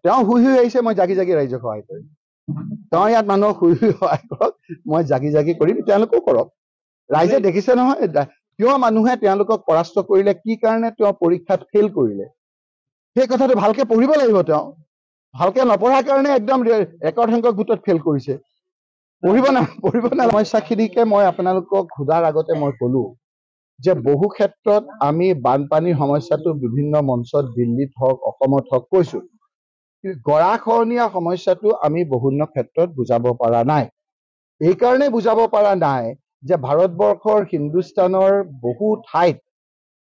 তেওঁ শুই শুই আহিছে, মই জাগি জাগি ৰাইজক সহায় কৰিম। তেওঁ ইয়াত মানুহক শুই শুই সহায় কৰক, মই জাগি জাগি কৰিম, তেওঁলোকেও কৰক। ৰাইজে দেখিছে নহয় কিয় মানুহে তেওঁলোকক পৰাস্ত কৰিলে, কি কাৰণে তেওঁ পৰীক্ষাত ফেইল কৰিলে, সেই কথাটো ভালকে পঢ়িব লাগিব। তেওঁ ভালকে নপঢ়াৰ কাৰণে একদম ৰেকৰ্ড সংখ্যক ভোটত ফেইল কৰিছে। পঢ়িব না সমস্যাখিনিকে মই আপোনালোকক সোধাৰ আগতে মই কলো যে বহু ক্ষেত্ৰত আমি বানপানীৰ সমস্যাটো বিভিন্ন মঞ্চত দিল্লীত হওক অসমত হওক কৈছো, গৰাখহনীয়া সমস্যাটো আমি বিভিন্ন ক্ষেত্ৰত বুজাব পৰা নাই। এইকাৰণে বুজাব পৰা নাই যে ভাৰতবৰ্ষৰ হিন্দুস্তানৰ বহু ঠাইত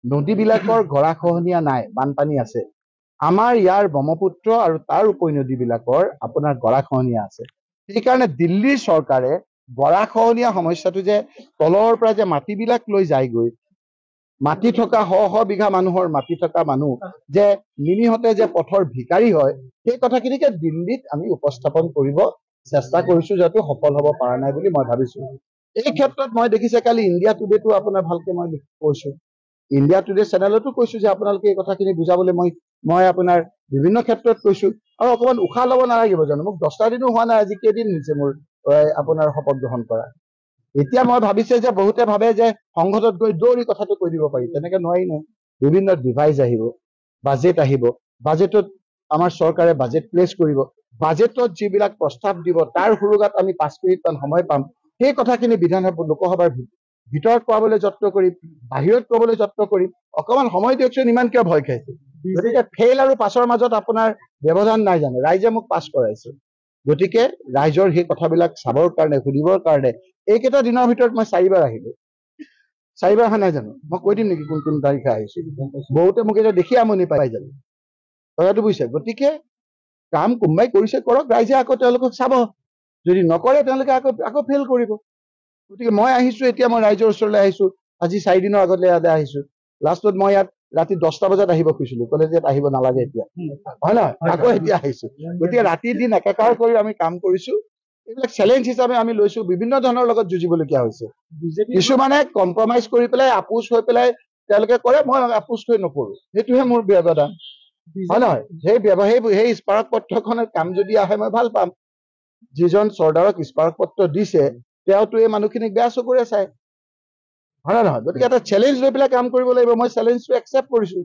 নদীবিলাকৰ গৰাখহনীয়া নাই, বানপানী আছে। আমাৰ ইয়াৰ ব্ৰহ্মপুত্ৰ আৰু তাৰ উপনদীবিলাকৰ আপোনাৰ গৰাখহনীয়া আছে। সেইকাৰণে দিল্লীৰ চৰকাৰে গৰাখহনীয়া সমস্যাটো যে তলৰ পৰা যে মাটিবিলাক লৈ যায়গৈ, মাটি থকা শ শ বিঘা মানুহৰ মাটি থকা মানুহ যে নিমিহতে যে পথৰ ভিকাৰী হয়, সেই কথাখিনিকে দিল্লীত আমি উপস্থাপন কৰিব চেষ্টা কৰিছো, যাতে সফল হ'ব পৰা নাই বুলি মই ভাবিছো। এই ক্ষেত্ৰত মই দেখিছে কালি ইণ্ডিয়া টুডেটো আপোনাৰ ভালকে মই কৈছো, ইণ্ডিয়া টুডে চেনেলতো কৈছো যে আপোনালোকে এই কথাখিনি বুজাবলৈ মই আপোনাৰ বিভিন্ন ক্ষেত্ৰত কৈছো। আৰু অকণমান উশাহ ল'ব নালাগিব জানো? মোক 10টা দিনো হোৱা নাই, আজি কেইদিন হৈছে মোৰ আপোনাৰ শপত গ্ৰহণ কৰা। এতিয়া মই ভাবিছে যে বহুতে ভাবে যে সংসদত গৈ দৌৰি কথাটো কৈ দিব পাৰি, তেনেকে নোৱাৰি নহয়। বিভিন্ন ডিভাইচ আহিব, বাজেট আহিব, বাজেটত আমাৰ চৰকাৰে বাজেট প্লেচ কৰিব, বাজেটত যিবিলাক প্ৰস্তাৱ দিব তাৰ সুৰুগাত আমি 5 মিনিটমান সময় পাম। সেই কথাখিনি বিধানসভা লোকসভাৰ ভিতৰত কোৱাবলৈ যত্ন কৰিম, বাহিৰত ক'বলৈ যত্ন কৰিম। অকণমান সময় দিয়কচোন, ইমান কিয় ভয় খাইছে? গতিকে ফেইল আৰু পাছৰ মাজত আপোনাৰ ব্যৱধান নাই জানো? ৰাইজে মোক পাছ কৰাইছে, গতিকে ৰাইজৰ সেই কথাবিলাক চাবৰ কাৰণে, সুধিবৰ কাৰণে এইকেইটা দিনৰ ভিতৰত মই 4বাৰ আহিলো। 4বাৰ অহা নাই জানো? মই কৈ দিম নেকি কোন কোন তাৰিখে আহিছো? বহুতে মোক এতিয়া দেখি আমনি পাই যাব, কথাটো বুজিছে? গতিকে কাম কোনোবাই কৰিছে কৰক, ৰাইজে আকৌ তেওঁলোকক চাব, যদি নকৰে তেওঁলোকে আকৌ ফেইল কৰিব। গতিকে মই আহিছো, এতিয়া মই ৰাইজৰ ওচৰলৈ আহিছো, আজি 4 দিনৰ আগতে ইয়াতে আহিছো। লাষ্টত মই ইয়াত ৰাতি 10টা বজাত আহিব খুজিছিলো, ক'লে যে আহিব নালাগে এতিয়া, হয় নহয়? আকৌ এতিয়া আহিছো। গতিকে ৰাতি দিন একাকাৰ কৰি আমি কাম কৰিছো। এইবিলাক চেলেঞ্জ হিচাপে আমি লৈছো, বিভিন্ন ধৰণৰ লগত যুঁজিবলগীয়া হৈছে। কিছুমানে কম্প্ৰমাইজ কৰি পেলাই আপোচ হৈ পেলাই তেওঁলোকে কৰে, মই আপোচ হৈ নকৰো, সেইটোহে মোৰ ব্যৱধান, হয় নহয়? সেই স্মাৰক পত্ৰখনৰ কাম যদি আহে মই ভাল পাম। যিজন চৰ্দাৰক স্মাৰক পত্ৰ দিছে তেওঁতো এই মানুহখিনিক বেয়া চকুৰে চায়, হয় নে নহয়? গতিকে এটা চেলেঞ্জ লৈ পেলাই কাম কৰিব লাগিব। মই চেলেঞ্জটো একচেপ্ট কৰিছো।